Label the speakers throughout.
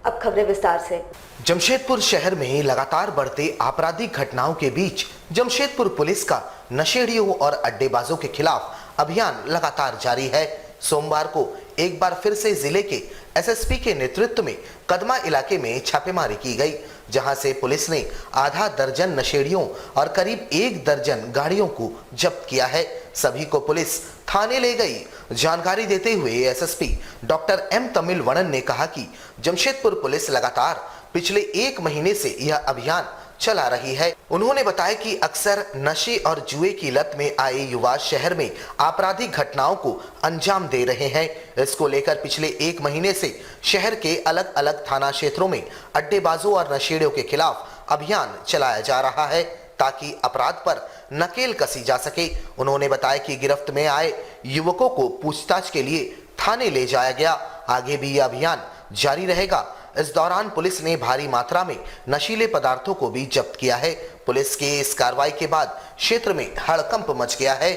Speaker 1: अब खबरें विस्तार से।
Speaker 2: जमशेदपुर शहर में लगातार बढ़ते आपराधिक घटनाओं के बीच जमशेदपुर पुलिस का नशेड़ियों और अड्डेबाजों के खिलाफ अभियान लगातार जारी है। सोमवार को एक बार फिर से जिले के एसएसपी के नेतृत्व में कदमा इलाके में छापेमारी की गई, जहां से पुलिस ने आधा दर्जन नशेड़ियों और करीब 1 दर्जन गाड़ियों को जब्त किया है। सभी को पुलिस थाने ले गई। जानकारी देते हुए एसएसपी डॉक्टर एम तमिलवणन ने कहा कि जमशेदपुर पुलिस लगातार पिछले 1 महीने से यह अभियान चला रही है। उन्होंने बताया कि अक्सर नशे और जुए की लत में आए युवा शहर में आपराधिक घटनाओं को अंजाम दे रहे हैं। इसको लेकर पिछले 1 महीने से शहर के अलग अलग थाना क्षेत्रों में अड्डेबाजों और नशेड़ियों के खिलाफ अभियान चलाया जा रहा है, ताकि अपराध पर नकेल कसी जा सके। उन्होंने बताया कि गिरफ्त में आए युवकों को पूछताछ के लिए थाने ले जाया गया। आगे भी यह अभियान जारी रहेगा। इस दौरान पुलिस ने भारी मात्रा में नशीले पदार्थों को भी जब्त किया है। पुलिस की इस कार्रवाई के बाद क्षेत्र में हड़कंप मच गया है।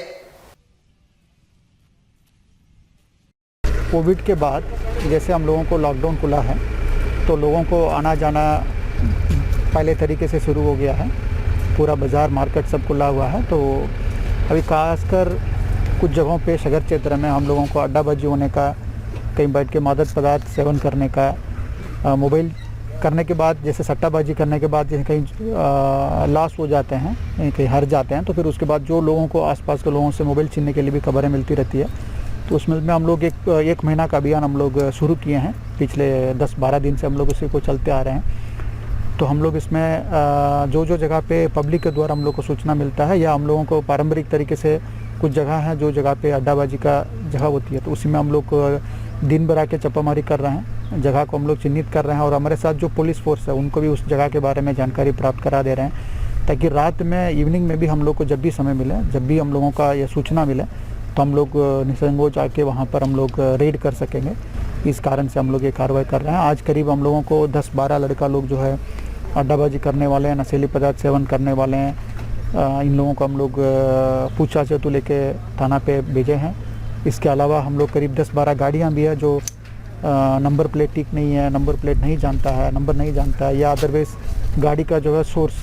Speaker 3: कोविड के बाद जैसे हम लोगों को लॉकडाउन खुला है तो लोगों को आना जाना पहले तरीके से शुरू हो गया है। पूरा बाज़ार मार्केट सब खुला हुआ है। तो अभी खासकर कुछ जगहों पे शहर क्षेत्र में हम लोगों को अड्डाबाजी होने का, कहीं बैठ के मादक पदार्थ सेवन करने का, मोबाइल करने के बाद जैसे सट्टाबाजी करने के बाद जैसे कहीं लॉस हो जाते हैं, कहीं हार जाते हैं, तो फिर उसके बाद जो लोगों को आसपास के लोगों से मोबाइल छीनने के लिए भी खबरें मिलती रहती है। तो उसमें हम लोग एक महीना का अभियान हम लोग शुरू किए हैं। पिछले 10-12 दिन से हम लोग उसी को चलते आ रहे हैं। तो हम लोग इसमें जो जगह पे पब्लिक के द्वारा हम लोग को सूचना मिलता है या हम लोगों को पारंपरिक तरीके से कुछ जगह है जो जगह पे अड्डाबाजी का जगह होती है, तो उसी में हम लोग दिन भर आके छापामारी कर रहे हैं। जगह को हम लोग चिन्हित कर रहे हैं और हमारे साथ जो पुलिस फोर्स है उनको भी उस जगह के बारे में जानकारी प्राप्त करा दे रहे हैं, ताकि रात में इवनिंग में भी हम लोग को जब भी समय मिले, जब भी हम लोगों का यह सूचना मिले, तो हम लोग निसंकोच आके वहाँ पर हम लोग रेड कर सकेंगे। इस कारण से हम लोग ये कार्रवाई कर रहे हैं। आज करीब हम लोगों को 10-12 लड़का लोग जो है अड्डाबाजी करने वाले हैं, नशीली पदार्थ सेवन करने वाले हैं, इन लोगों को हम लोग पूछताछ हेतु लेके थाना पे भेजे हैं। इसके अलावा हम लोग करीब 10-12 गाड़ियाँ भी है जो नंबर प्लेट ठीक नहीं है, नंबर प्लेट नहीं जानता है, नंबर नहीं जानता है, या अदरवाइज गाड़ी का जो है सोर्स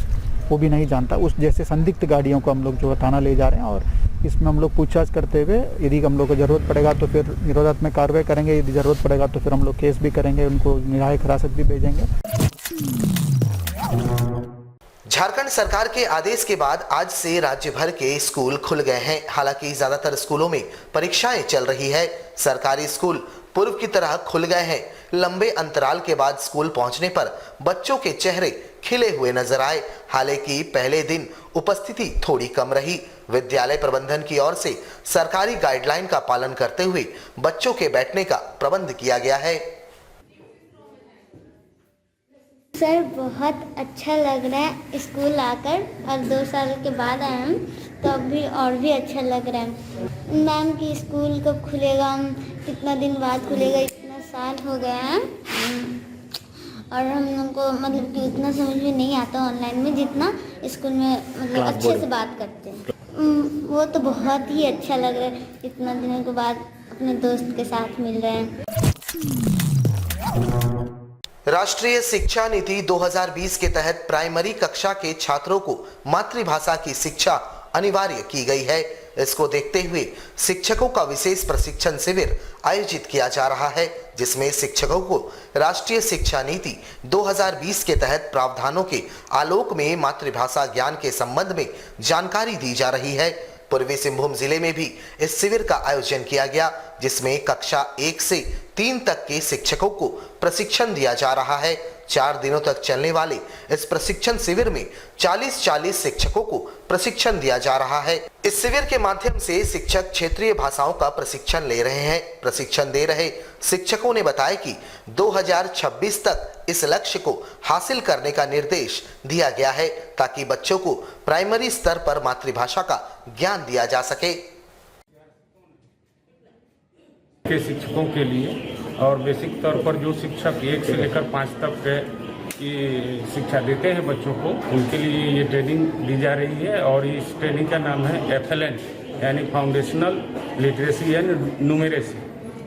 Speaker 3: वो भी नहीं जानता, उस जैसे संदिग्ध गाड़ियों को हम लोग जो है थाना ले जा रहे हैं। और इसमें हम लोग पूछताछ करते हुए यदि हम लोग को ज़रूरत पड़ेगा तो फिर निरोधात्मक कार्रवाई करेंगे, यदि ज़रूरत पड़ेगा तो फिर हम लोग केस भी करेंगे, उनको न्यायिक हिरासत भी भेजेंगे।
Speaker 2: झारखंड सरकार के आदेश के बाद आज से राज्य भर के स्कूल खुल गए हैं। हालांकि ज्यादातर स्कूलों में परीक्षाएं चल रही है। सरकारी स्कूल पूर्व की तरह खुल गए हैं। लंबे अंतराल के बाद स्कूल पहुंचने पर बच्चों के चेहरे खिले हुए नजर आए। हालांकि पहले दिन उपस्थिति थोड़ी कम रही। विद्यालय प्रबंधन की ओर से सरकारी गाइडलाइन का पालन करते हुए बच्चों के बैठने का प्रबंध किया गया है।
Speaker 4: सर बहुत अच्छा लग रहा है स्कूल आकर, और 2 साल के बाद आए हम तो अभी और भी अच्छा लग रहा है। मैम की स्कूल कब खुलेगा, कितना दिन बाद खुलेगा, इतना साल हो गया है और हम लोग को मतलब कि उतना समझ में नहीं आता ऑनलाइन में जितना स्कूल में मतलब अच्छे से बात करते हैं। वो तो बहुत ही अच्छा लग रहा है, इतना दिनों के बाद अपने दोस्त के साथ मिल रहे हैं।
Speaker 2: राष्ट्रीय शिक्षा नीति 2020 के तहत प्राइमरी कक्षा के छात्रों को मातृभाषा की शिक्षा अनिवार्य की गई है। इसको देखते हुए शिक्षकों का विशेष प्रशिक्षण शिविर आयोजित किया जा रहा है, जिसमें शिक्षकों को राष्ट्रीय शिक्षा नीति 2020 के तहत प्रावधानों के आलोक में मातृभाषा ज्ञान के संबंध में जानकारी दी जा रही है। पूर्वी सिंहभूम जिले में भी इस शिविर का आयोजन किया गया, जिसमें कक्षा 1 से 3 तक के शिक्षकों को प्रशिक्षण दिया जा रहा है। 4 दिनों तक चलने वाले इस प्रशिक्षण शिविर में 40-40 शिक्षकों को प्रशिक्षण दिया जा रहा है। इस शिविर के माध्यम से शिक्षक क्षेत्रीय भाषाओं का प्रशिक्षण ले रहे हैं। प्रशिक्षण दे रहे शिक्षकों ने बताया कि 2026 तक इस लक्ष्य को हासिल करने का निर्देश दिया गया है, ताकि बच्चों को प्राइमरी स्तर पर मातृभाषा का ज्ञान दिया जा सके।
Speaker 5: के शिक्षकों के लिए और बेसिक तौर पर जो शिक्षक 1 से लेकर 5 तक की शिक्षा देते हैं बच्चों को, उनके लिए ये ट्रेनिंग दी जा रही है। और इस ट्रेनिंग का नाम है FLN यानी फाउंडेशनल लिटरेसी एंड न्यूमेरेसी।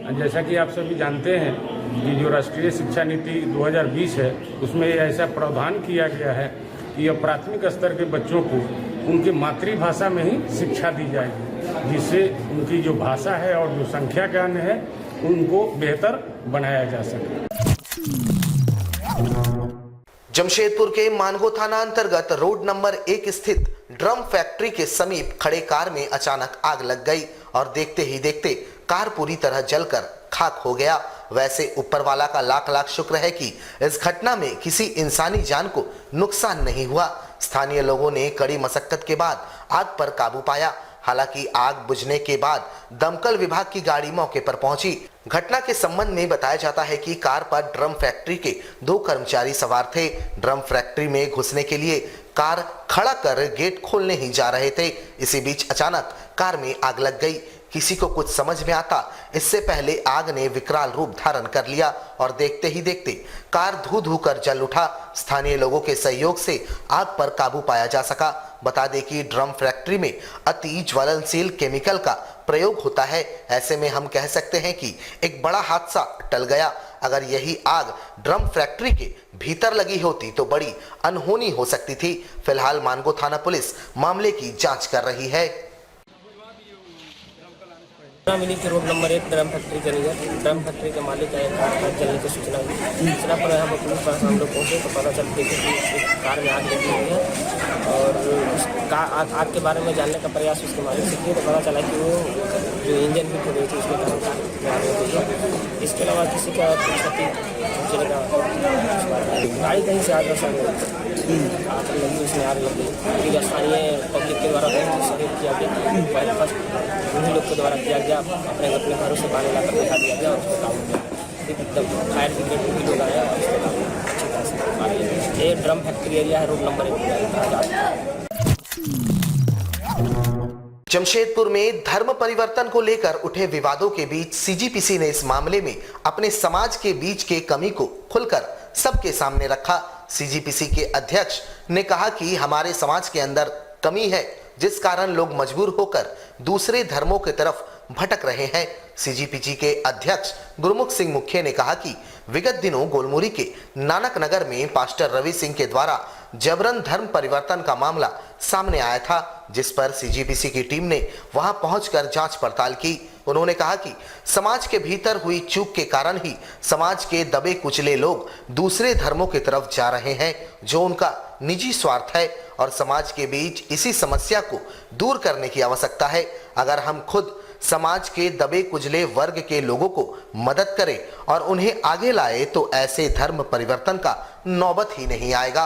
Speaker 5: जैसा कि आप सभी जानते हैं कि जो राष्ट्रीय शिक्षा नीति 2020 है उसमें ऐसा प्रावधान किया गया है कि अब प्राथमिक स्तर के बच्चों को उनकी मातृभाषा में ही शिक्षा दी जाएगी, जिससे उनकी जो भाषा है और जो संख्या ज्ञान है उनको बेहतर बनाया जा सके।
Speaker 2: जमशेदपुर के मानगो थाना अंतर्गत रोड नंबर 1 स्थित ड्रम फैक्ट्री के समीप खड़े कार में अचानक आग लग गई और देखते ही देखते कार पूरी तरह जलकर खाक हो गया। वैसे ऊपर वाला का लाख लाख शुक्र है कि इस घटना में किसी इंसानी जान को नुकसान नहीं हुआ। स्थानीय लोगों ने कड़ी मशक्कत के बाद आग पर काबू पाया। हालांकि आग बुझने के बाद दमकल विभाग की गाड़ी मौके पर पहुंची। घटना के संबंध में बताया जाता है कि कार पर ड्रम फैक्ट्री के 2 कर्मचारी सवार थे। ड्रम फैक्ट्री में घुसने के लिए कार खड़ा कर गेट खोलने ही जा रहे थे। इसी बीच अचानक कार में आग लग गई। किसी को कुछ समझ में आता इससे पहले आग ने विकराल रूप धारण कर लिया और देखते ही देखते कार धू धू कर जल उठा। स्थानीय लोगों के सहयोग से आग पर काबू पाया जा सका। बता दें कि ड्रम फैक्ट्री में अति ज्वलनशील केमिकल का प्रयोग होता है। ऐसे में हम कह सकते हैं कि एक बड़ा हादसा टल गया। अगर यही आग ड्रम फैक्ट्री के भीतर लगी होती तो बड़ी अनहोनी हो सकती थी। फिलहाल मानगो थाना पुलिस मामले की जांच कर रही है।
Speaker 6: मिली थी रोड नंबर 1 ड्रम फैक्ट्री के लिए। ड्रम फैक्ट्री के मालिक का एक कार जलने की सूचना मिली। सूचना पर यहाँ पुलिस पास हम लोग पहुँचे तो पता चल देखे कि एक कार में आग लगी हुई है और उस आग के बारे में जानने का प्रयास उसके मालिक से किया तो पता चला कि वो जो इंजन भी खुल रही थी उसमें आग लगी है। इसके अलावा किसी का क्षति पहुँचने का गाड़ी कहीं से आग आग लगी, उसमें आग लगी। फिर स्थानीय पब्लिक के द्वारा बहुत सहयोग किया गया। पहले फर्स्ट उन्हीं लोग के द्वारा किया गया, अपने घरों से पानी लाकर दिखा दिया गया और उसको काम किया। एकदम फायर ब्रिगेड भी लोग आया और उसको काम अच्छी तरह से पानी लिया। ये ड्रम फैक्ट्री एरिया है, रोड नंबर 1।
Speaker 2: जमशेदपुर में धर्म परिवर्तन को लेकर उठे विवादों के बीच सीजीपीसी ने इस मामले में अपने समाज के बीच के कमी को खुलकर सबके सामने रखा। सीजीपीसी के अध्यक्ष ने कहा कि हमारे समाज के अंदर कमी है जिस कारण लोग मजबूर होकर दूसरे धर्मों की तरफ भटक रहे हैं। सीजीपीसी के अध्यक्ष गुरमुख सिंह मुखिया ने कहा कि विगत दिनों गोलमुरी के नानक नगर में पास्टर रवि सिंह के द्वारा जबरन धर्म परिवर्तन का मामला सामने आया था, जिस पर सीजीपीसी की टीम ने वहां पहुंचकर जांच पड़ताल की। उन्होंने कहा कि समाज के भीतर हुई चूक के कारण ही समाज के दबे कुचले लोग दूसरे धर्मों की तरफ जा रहे हैं, जो उनका निजी स्वार्थ है और समाज के बीच इसी समस्या को दूर करने की आवश्यकता है। अगर हम खुद समाज के दबे कुचले वर्ग के लोगों को मदद करें और उन्हें आगे लाए तो ऐसे धर्म परिवर्तन का नौबत ही नहीं आएगा।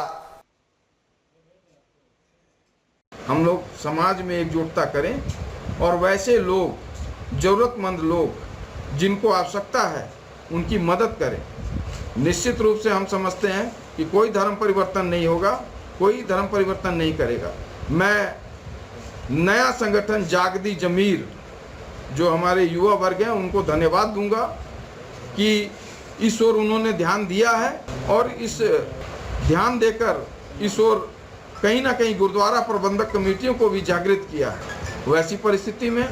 Speaker 7: हम लोग समाज में एकजुटता करें और वैसे लोग, जरूरतमंद लोग जिनको आवश्यकता है उनकी मदद करें। निश्चित रूप से हम समझते हैं कि कोई धर्म परिवर्तन नहीं होगा, कोई धर्म परिवर्तन नहीं करेगा। मैं नया संगठन जागदी जमीर जो हमारे युवा वर्ग हैं उनको धन्यवाद दूंगा कि इस ओर उन्होंने ध्यान दिया है और इस ध्यान देकर इस ओर कहीं ना कहीं गुरुद्वारा प्रबंधक कमेटियों को भी जागृत किया है। वैसी परिस्थिति में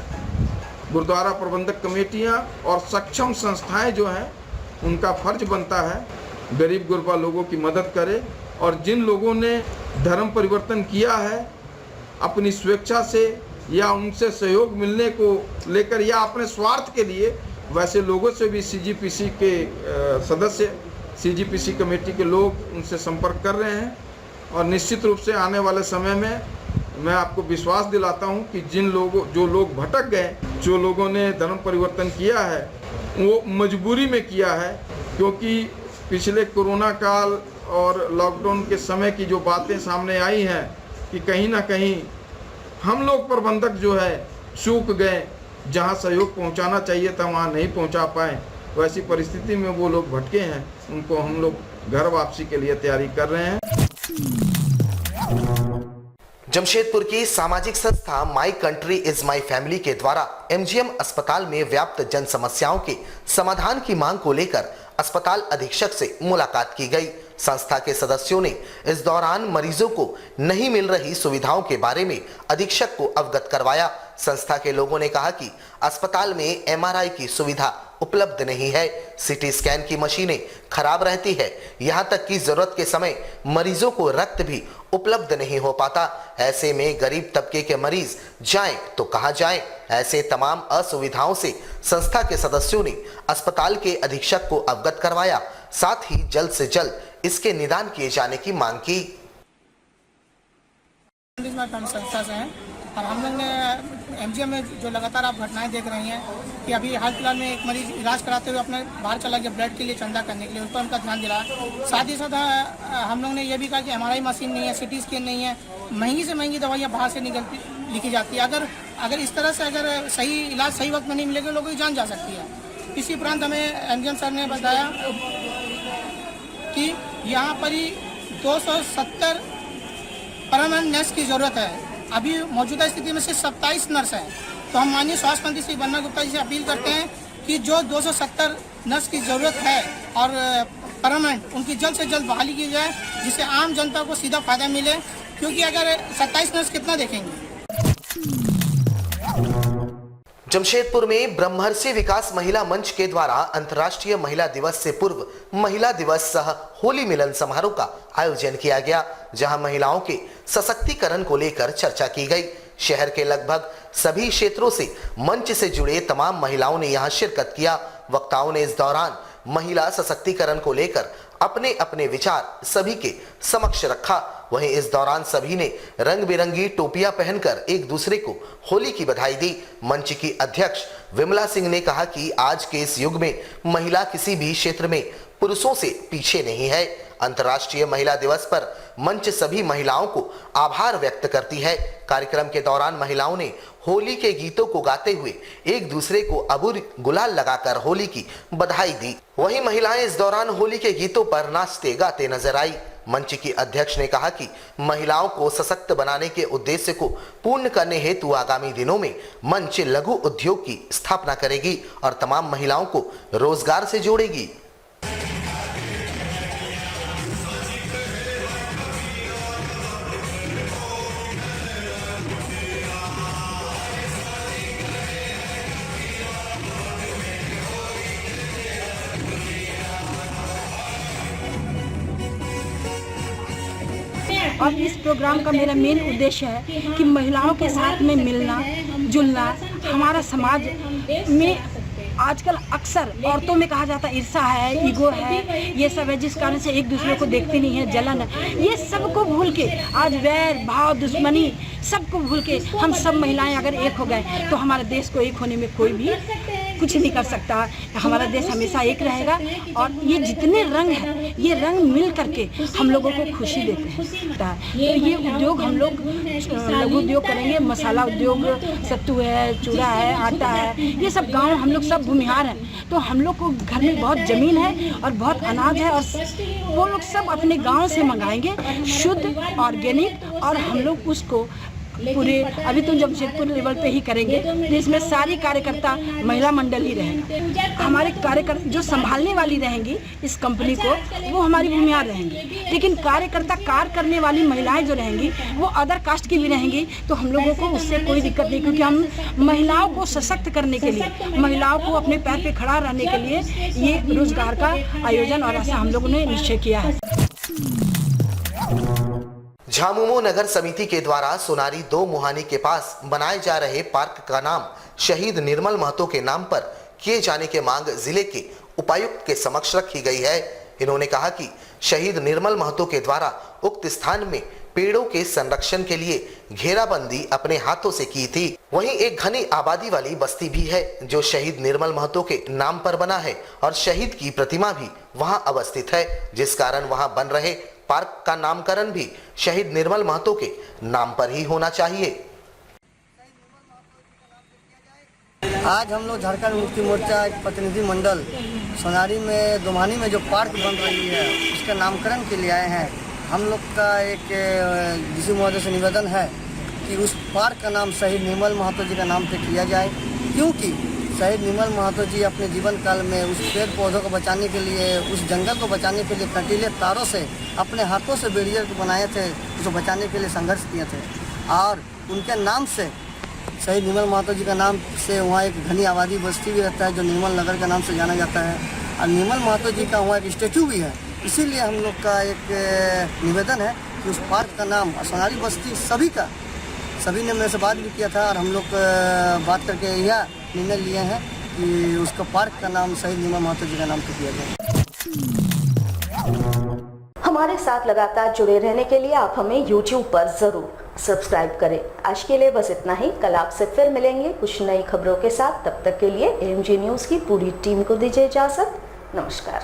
Speaker 7: गुरुद्वारा प्रबंधक कमेटियां और सक्षम संस्थाएं जो हैं उनका फर्ज बनता है गरीब गुरबा लोगों की मदद करे और जिन लोगों ने धर्म परिवर्तन किया है अपनी स्वेच्छा से या उनसे सहयोग मिलने को लेकर या अपने स्वार्थ के लिए, वैसे लोगों से भी सीजीपीसी के सदस्य, सीजीपीसी कमेटी के लोग उनसे संपर्क कर रहे हैं और निश्चित रूप से आने वाले समय में मैं आपको विश्वास दिलाता हूं कि जो लोग भटक गए, जो लोगों ने धर्म परिवर्तन किया है वो मजबूरी में किया है, क्योंकि पिछले कोरोना काल और लॉकडाउन के समय की जो बातें सामने आई हैं कि कहीं ना कहीं हम लोग प्रबंधक जो है चूक गए, जहां सहयोग पहुंचाना चाहिए था वहां नहीं पहुंचा पाए। वैसी परिस्थिति में वो लोग भटके हैं, उनको हम लोग घर वापसी के लिए तैयारी कर रहे हैं।
Speaker 2: जमशेदपुर की सामाजिक संस्था my country is my family के द्वारा एमजीएम अस्पताल में व्याप्त जन समस्याओं के समाधान की मांग को लेकर अस्पताल अधीक्षक से मुलाकात की गई। संस्था के सदस्यों ने इस दौरान मरीजों को नहीं मिल रही सुविधाओं के बारे में अधीक्षक को अवगत करवाया। संस्था के लोगों ने कहा कि अस्पताल में एमआरआई की सुविधा उपलब्ध नहीं है। सीटी स्कैन की मशीनें खराब रहती है, यहाँ तक कि जरूरत के समय मरीजों को रक्त भी उपलब्ध नहीं हो पाता। ऐसे में गरीब तबके के मरीज जाएं तो कहां जाएं? ऐसे तमाम असुविधाओं से संस्था के सदस्यों ने अस्पताल के अधीक्षक को अवगत करवाया, साथ ही जल्द से जल्द इसके निदान किए जाने की मांग की।
Speaker 8: संस्था से हैं और हम लोग ने एमजीएम में जो लगातार आप घटनाएं देख रही हैं कि अभी हाल फिलहाल में एक मरीज इलाज कराते हुए अपने बाहर चला गया ब्लड के लिए चंदा करने के लिए, उस पर उनका ध्यान दिला। साथ ही साथ हम लोग ने यह भी कहा कि एमआरआई मशीन नहीं है, सीटी स्कैन नहीं है, महंगी से महंगी दवाइयाँ बाहर से लिखी जाती है। अगर इस तरह से अगर सही इलाज सही वक्त में नहीं मिलेगा लोगों की जान जा सकती है। इसी उपरांत हमें एमजीएम सर ने बताया कि यहाँ पर ही 270 परमानेंट नर्स की ज़रूरत है। अभी मौजूदा स्थिति में सिर्फ 27 नर्स हैं। तो हम माननीय स्वास्थ्य मंत्री श्री बन्ना गुप्ता जी से अपील करते हैं कि जो 270 नर्स की ज़रूरत है और परमानेंट, उनकी जल्द से जल्द बहाली की जाए, जिससे आम जनता को सीधा फायदा मिले। क्योंकि अगर 27 नर्स कितना देखेंगे।
Speaker 2: जमशेदपुर में ब्रह्मर्षि विकास महिला मंच के द्वारा अंतर्राष्ट्रीय महिला दिवस से पूर्व महिला दिवस सह होली मिलन समारोह का आयोजन किया गया, जहां महिलाओं के सशक्तिकरण को लेकर चर्चा की गई। शहर के लगभग सभी क्षेत्रों से मंच से जुड़े तमाम महिलाओं ने यहां शिरकत किया। वक्ताओं ने इस दौरान महिला सशक्तिकरण को लेकर अपने अपने विचार सभी के समक्ष रखा। वहीं इस दौरान सभी ने रंग बिरंगी टोपियां पहनकर एक दूसरे को होली की बधाई दी। मंच की अध्यक्ष विमला सिंह ने कहा कि आज के इस युग में महिला किसी भी क्षेत्र में पुरुषों से पीछे नहीं है। अंतर्राष्ट्रीय महिला दिवस पर मंच सभी महिलाओं को आभार व्यक्त करती है। कार्यक्रम के दौरान महिलाओं ने होली के गीतों को गाते हुए एक दूसरे को अबीर गुलाल लगाकर होली की बधाई दी। वहीं महिलाएं इस दौरान होली के गीतों पर नाचते गाते नजर आई। मंच की अध्यक्ष ने कहा कि महिलाओं को सशक्त बनाने के उद्देश्य को पूर्ण करने हेतु आगामी दिनों में मंच लघु उद्योग की स्थापना करेगी और तमाम महिलाओं को रोजगार से जोड़ेगी।
Speaker 9: और इस प्रोग्राम का मेरा मेन उद्देश्य है कि महिलाओं के साथ में मिलना जुलना। हमारा समाज में आजकल अक्सर औरतों में कहा जाता है ईर्ष्या है, ईगो है, ये सब है, जिस कारण से एक दूसरे को देखती नहीं है, जलन है। ये सबको भूल के आज वैर भाव दुश्मनी सबको भूल के हम सब महिलाएं अगर एक हो गए तो हमारे देश को एक होने में कोई भी कुछ नहीं कर सकता। हमारा देश हमेशा एक रहेगा। और ये जितने रंग हैं ये रंग मिल करके हम लोगों को खुशी देते हैं। तो ये उद्योग हम लोग लघु उद्योग करेंगे, मसाला उद्योग, सत्तू है, चूड़ा है, आटा है, ये सब गांव हम लोग सब भूमिहार हैं। तो हम लोग को घर में बहुत ज़मीन है और बहुत अनाज है और वो लोग सब अपने गाँव से मंगाएंगे शुद्ध ऑर्गेनिक। और हम लोग उसको पूरे अभी तो जमशेदपुर लेवल पे ही करेंगे, तो इसमें सारी कार्यकर्ता महिला मंडल ही रहेंगे। हमारे कार्यकर्ता जो संभालने वाली रहेंगी इस कंपनी को वो हमारी भूमिहार रहेंगी, लेकिन कार्यकर्ता कार्य करने वाली महिलाएं जो रहेंगी वो अदर कास्ट की भी रहेंगी। तो हम लोगों को उससे कोई दिक्कत नहीं, क्योंकि हम महिलाओं को सशक्त करने के लिए, महिलाओं को अपने पैर पे खड़ा रहने के लिए ये रोजगार का आयोजन और ऐसा हम लोगों ने निश्चय किया है।
Speaker 2: झामुमो नगर समिति के द्वारा सोनारी 2 मुहानी के पास बनाए जा रहे पार्क का नाम शहीद निर्मल महतो के नाम पर किए जाने की मांग जिले के उपायुक्त के समक्ष रखी गई है। इन्होंने कहा कि शहीद निर्मल महतो के द्वारा उक्त स्थान में पेड़ों के संरक्षण के लिए घेराबंदी अपने हाथों से की थी। वहीं एक घनी आबादी वाली बस्ती भी है जो शहीद निर्मल महतो के नाम पर बना है और शहीद की प्रतिमा भी वहां अवस्थित है, जिस कारण वहां बन रहे पार्क का नामकरण भी शहीद निर्मल महतो के नाम पर ही होना चाहिए।
Speaker 10: आज हम लोग झारखंड मुक्ति मोर्चा एक प्रतिनिधि मंडल सोनारी में दोमानी में जो पार्क बन रही है उसके नामकरण के लिए आए हैं। हम लोग का एक डीसी महोदय से निवेदन है कि उस पार्क का नाम शहीद निर्मल महतो जी का नाम पे किया जाए, क्योंकि शहीद निर्मल महतो जी अपने जीवन काल में उस पेड़ पौधों को बचाने के लिए, उस जंगल को बचाने के लिए कंटीले तारों से अपने हाथों से बैरियर बनाए थे, उसको बचाने के लिए संघर्ष किए थे। और उनके नाम से शहीद निर्मल महतो जी का नाम से वहाँ एक घनी आबादी बस्ती भी रहता है जो निर्मल नगर के नाम से जाना जाता है, और निर्मल महतो जी का वहाँ एक स्टेचू भी है। इसीलिए हम लोग का एक निवेदन है कि उस पार्क का नाम सोनारी बस्ती सभी ने मेरे से बात भी किया था, और हम लोग बात करके यह निर्णय लिए हैं कि उसका पार्क का नाम शहीद निर्मल महतो जी का नाम पे किया जाए।
Speaker 1: हमारे साथ लगातार जुड़े रहने के लिए आप हमें YouTube पर जरूर सब्सक्राइब करें। आज के लिए बस इतना ही। कल आपसे फिर मिलेंगे कुछ नई खबरों के साथ। तब तक के लिए AMG न्यूज़ की पूरी टीम को दीजिए इजाजत। नमस्कार।